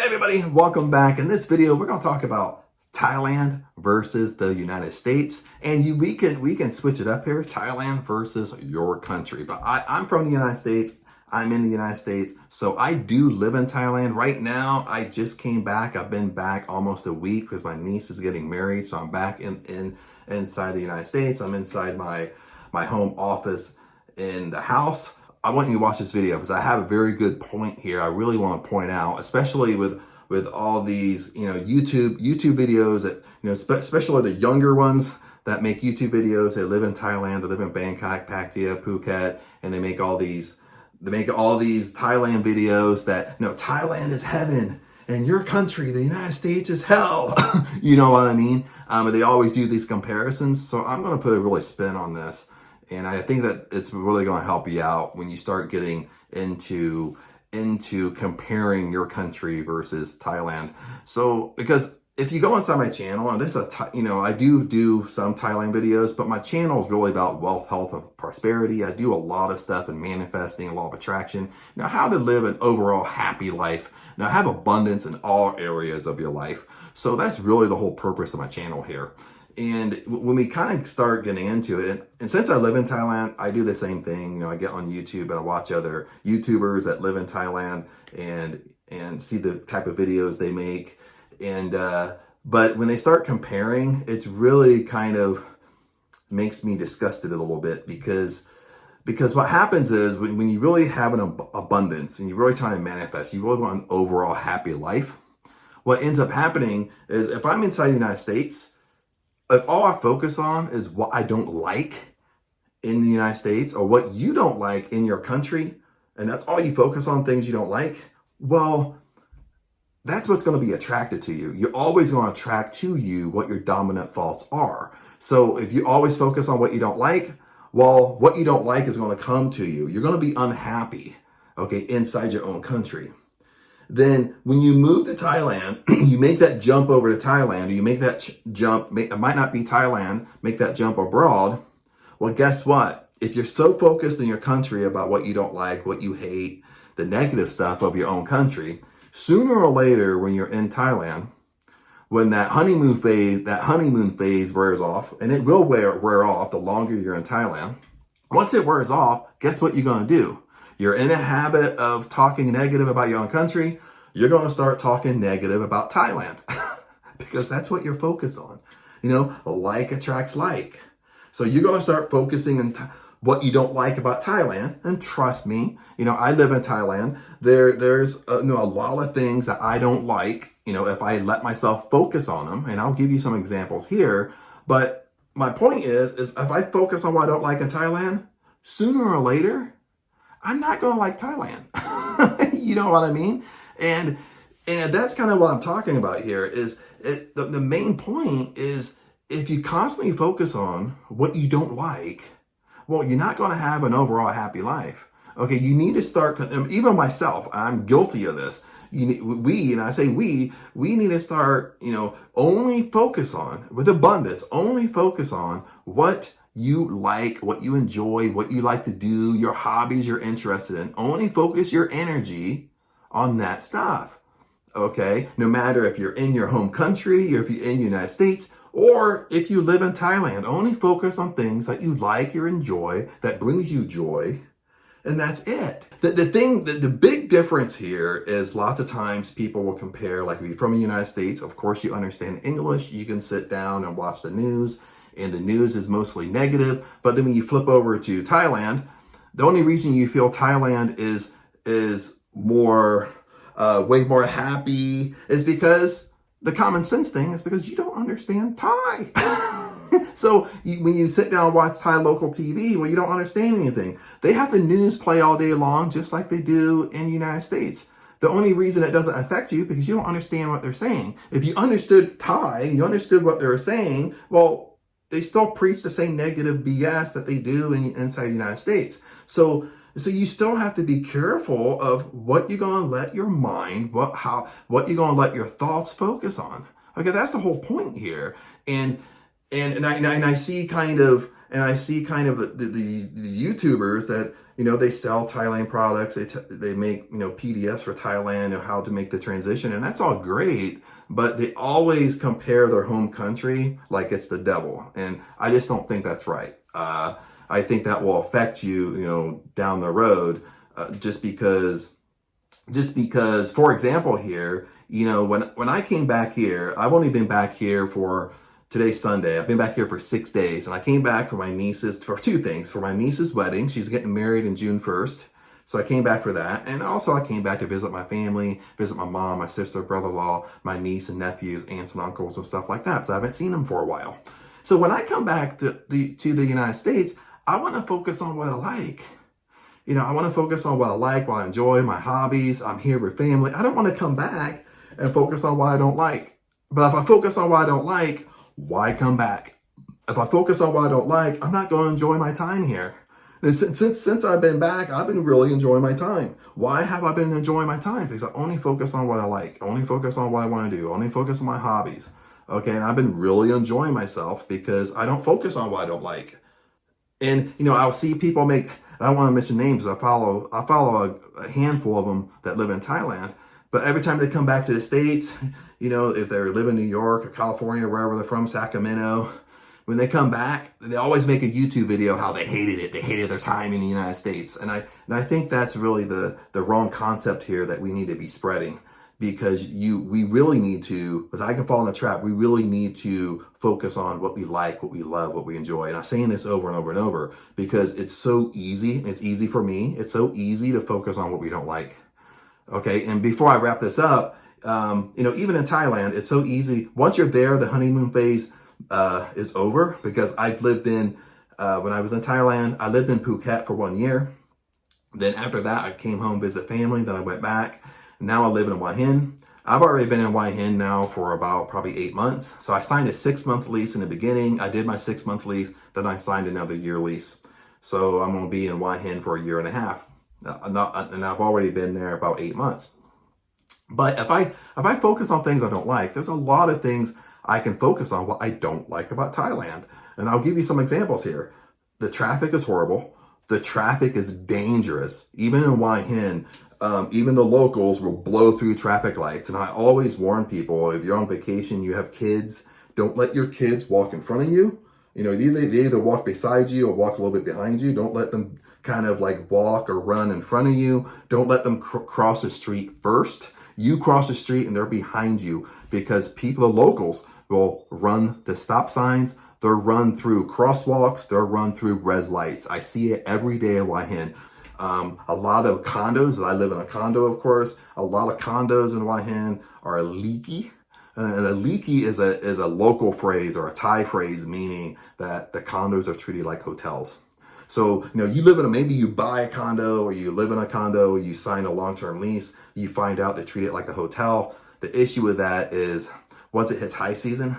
Hey everybody, welcome back. In this video, we're going to talk about Thailand versus the United States. And we can switch it up here, Thailand versus your country. But I'm from the United States. I'm in the United States. So I do live in Thailand. Right now, I just came back. I've been back almost a week because my niece is getting married. So I'm back inside the United States. I'm inside my home office in the house. I want you to watch this video because I have a very good point here. I really want to point out, especially with all these, YouTube videos that, especially the younger ones that make YouTube videos. They live in Thailand, they live in Bangkok, Pattaya, Phuket, and they make all these Thailand videos that, Thailand is heaven and your country, the United States, is hell. You know what I mean? And they always do these comparisons. So I'm going to put a really spin on this. And I think that it's really going to help you out when you start getting into comparing your country versus Thailand. So, because if you go inside my channel, and this is I do some Thailand videos, but my channel is really about wealth, health, and prosperity. I do a lot of stuff in manifesting, a lot of attraction. How to live an overall happy life. Have abundance in all areas of your life. So that's really the whole purpose of my channel here. And when we kind of start getting into it, and since I live in Thailand, I do the same thing. I get on YouTube and I watch other YouTubers that live in Thailand and see the type of videos they make. And but when they start comparing, it's really kind of makes me disgusted a little bit because what happens is when you really have an abundance and you're really trying to manifest, you really want an overall happy life. What ends up happening is if I'm inside the United States, if all I focus on is what I don't like in the United States or what you don't like in your country, and that's all you focus on, things you don't like, well, that's what's going to be attracted to you. You're always going to attract to you what your dominant thoughts are. So if you always focus on what you don't like, well, what you don't like is going to come to you. You're going to be unhappy, inside your own country. Then when you move to Thailand, you make that jump over to Thailand, or you make that jump, it might not be Thailand, make that jump abroad. Well, guess what? If you're so focused in your country about what you don't like, what you hate, the negative stuff of your own country, sooner or later when you're in Thailand, when that honeymoon phase wears off, and it will wear off the longer you're in Thailand, once it wears off, guess what you're going to do? You're in a habit of talking negative about your own country, you're going to start talking negative about Thailand because that's what you're focused on. Like attracts like. So you're going to start focusing on what you don't like about Thailand. And trust me, I live in Thailand. There's a lot of things that I don't like, if I let myself focus on them. And I'll give you some examples here. But my point is if I focus on what I don't like in Thailand, sooner or later, I'm not going to like Thailand. You know what I mean? And that's kind of what I'm talking about here is the main point is if you constantly focus on what you don't like, well, you're not going to have an overall happy life. You need to start, even myself, I'm guilty of this. We need to start, only focus on, with abundance, only focus on what you like, what you enjoy, what you like to do, your hobbies you're interested in. Only focus your energy on that stuff. No matter if you're in your home country or if you're in the United States or if you live in Thailand, only focus on things that you like or enjoy, that brings you joy. And that's it. The big difference here is lots of times people will compare, like if you're from the United States, of course you understand English, you can sit down and watch the news, and the news is mostly negative. But then when you flip over to Thailand, the only reason you feel Thailand is more, way more happy is because the common sense thing is because you don't understand Thai. So when you sit down and watch Thai local TV, well, you don't understand anything. They have the news play all day long, just like they do in the United States. The only reason it doesn't affect you because you don't understand what they're saying. If you understood Thai, you understood what they were saying, well, they still preach the same negative BS that they do inside the United States. So you still have to be careful of what you're going to let your mind, what you're going to let your thoughts focus on. That's the whole point here. And I see kind of the YouTubers that they sell Thailand products. They make, PDFs for Thailand and how to make the transition. And that's all great. But they always compare their home country like it's the devil. And I just don't think that's right. I think that will affect you, down the road, just because, for example, here, when I came back here, I've only been back here for, today's Sunday. I've been back here for 6 days, and I came back for for two things. For my niece's wedding. She's getting married in June 1st. So I came back for that. And also I came back to visit my family, visit my mom, my sister, brother-in-law, my niece and nephews, aunts and uncles and stuff like that. So I haven't seen them for a while. So when I come back to the United States, I want to focus on what I like. I want to focus on what I like, what I enjoy, my hobbies. I'm here with family. I don't want to come back and focus on what I don't like. But if I focus on what I don't like, why come back? If I focus on what I don't like, I'm not going to enjoy my time here. And since I've been back, I've been really enjoying my time. Why have I been enjoying my time? Because I only focus on what I like. I only focus on what I want to do. I only focus on my hobbies. Okay, and I've been really enjoying myself because I don't focus on what I don't like. And, I'll see people I don't want to mention names. I follow a handful of them that live in Thailand. But every time they come back to the States, if they live in New York or California or wherever they're from, Sacramento, when they come back, they always make a YouTube video how they hated it. They hated their time in the United States. And I think that's really the wrong concept here that we need to be spreading, because we really need to, because I can fall in a trap, we really need to focus on what we like, what we love, what we enjoy. And I'm saying this over and over and over because it's so easy. It's easy for me. It's so easy to focus on what we don't like. Okay, and before I wrap this up, even in Thailand, it's so easy. Once you're there, the honeymoon phase is over, because I've lived in, when I was in Thailand, I lived in Phuket for 1 year. Then after that, I came home, visit family. Then I went back. Now I live in Hua Hin. I've already been in Hua Hin now for about probably 8 months. So I signed a 6-month lease in the beginning. I did my 6-month lease. Then I signed another year lease. So I'm going to be in Hua Hin for 1.5 years. And I've already been there about 8 months. But if I focus on things I don't like, there's a lot of things I can focus on what I don't like about Thailand. And I'll give you some examples here. The traffic is horrible. The traffic is dangerous. Even in Hua Hin, even the locals will blow through traffic lights. And I always warn people, if you're on vacation, you have kids, don't let your kids walk in front of you. They either walk beside you or walk a little bit behind you. Don't let them kind of like walk or run in front of you. Don't let them cross the street first. You cross the street and they're behind you, because the locals will run the stop signs. They'll run through crosswalks. They'll run through red lights. I see it every day in Hua Hin. A lot of condos, I live in a condo, of course. A lot of condos in Hua Hin are leaky. And a leaky is a local phrase or a Thai phrase, meaning that the condos are treated like hotels. So, you live maybe you buy a condo or you live in a condo, you sign a long-term lease, you find out they treat it like a hotel. The issue with that is once it hits high season,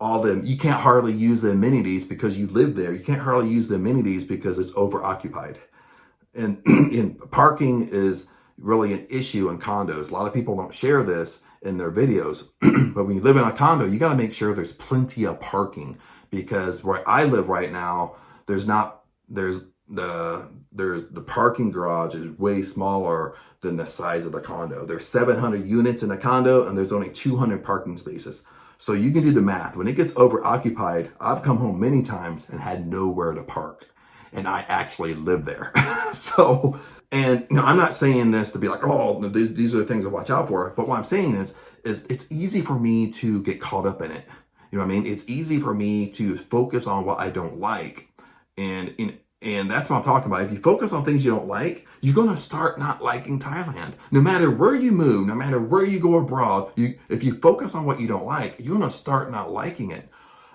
you can't hardly use the amenities because you live there. You can't hardly use the amenities because it's overoccupied. And parking is really an issue in condos. A lot of people don't share this in their videos, but when you live in a condo, you got to make sure there's plenty of parking, because where I live right now, there's the parking garage is way smaller than the size of the condo. There's 700 units in a condo and there's only 200 parking spaces. So you can do the math. When it gets overoccupied, I've come home many times and had nowhere to park. And I actually live there. I'm not saying this to be like, oh, these are the things to watch out for. But what I'm saying is it's easy for me to get caught up in it. You know what I mean? It's easy for me to focus on what I don't like. And that's what I'm talking about. If you focus on things you don't like, you're going to start not liking Thailand. No matter where you move, no matter where you go abroad, if you focus on what you don't like, you're going to start not liking it.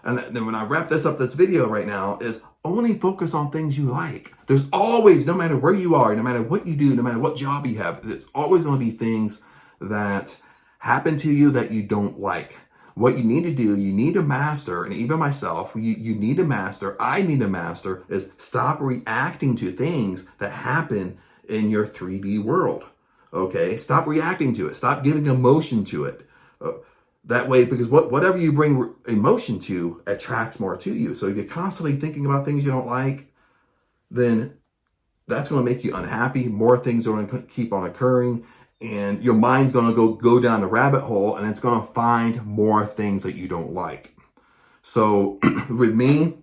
And then when I wrap this video right now, is only focus on things you like. There's always, no matter where you are, no matter what you do, no matter what job you have, there's always going to be things that happen to you that you don't like. What you need to do, you need to master, and even myself, you need to master, I need to master, is stop reacting to things that happen in your 3D world. Okay? Stop reacting to it. Stop giving emotion to it. That way, because whatever you bring emotion to attracts more to you. So if you're constantly thinking about things you don't like, then that's going to make you unhappy. More things are going to keep on occurring, and your mind's going to go down the rabbit hole, and it's going to find more things that you don't like. So with me,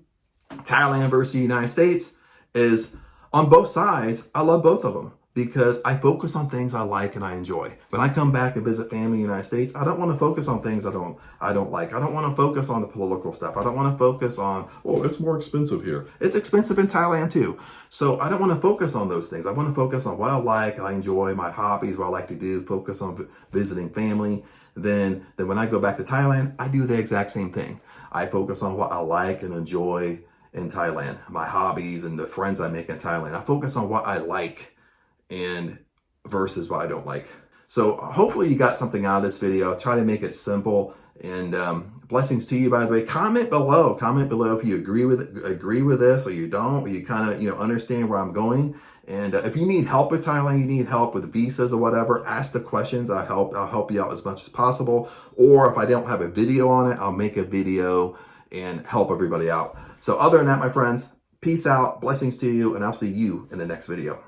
Thailand versus the United States is on both sides. I love both of them because I focus on things I like and I enjoy. When I come back and visit family in the United States, I don't want to focus on things I don't like. I don't want to focus on the political stuff. I don't want to focus on, oh, it's more expensive here. It's expensive in Thailand too. So I don't want to focus on those things. I want to focus on what I like, I enjoy, my hobbies, what I like to do, focus on visiting family. Then when I go back to Thailand, I do the exact same thing. I focus on what I like and enjoy in Thailand, my hobbies and the friends I make in Thailand. I focus on what I like and versus what I don't like. So hopefully you got something out of this video. Try to make it simple, and blessings to you, by the way. Comment below if you agree with this, or you don't, or you kind of understand where I'm going. And if you need help with Thailand, you need help with visas or whatever, ask the questions. I'll help you out as much as possible. Or if I don't have a video on it, I'll make a video and help everybody out. So other than that, my friends, peace out, blessings to you, and I'll see you in the next video.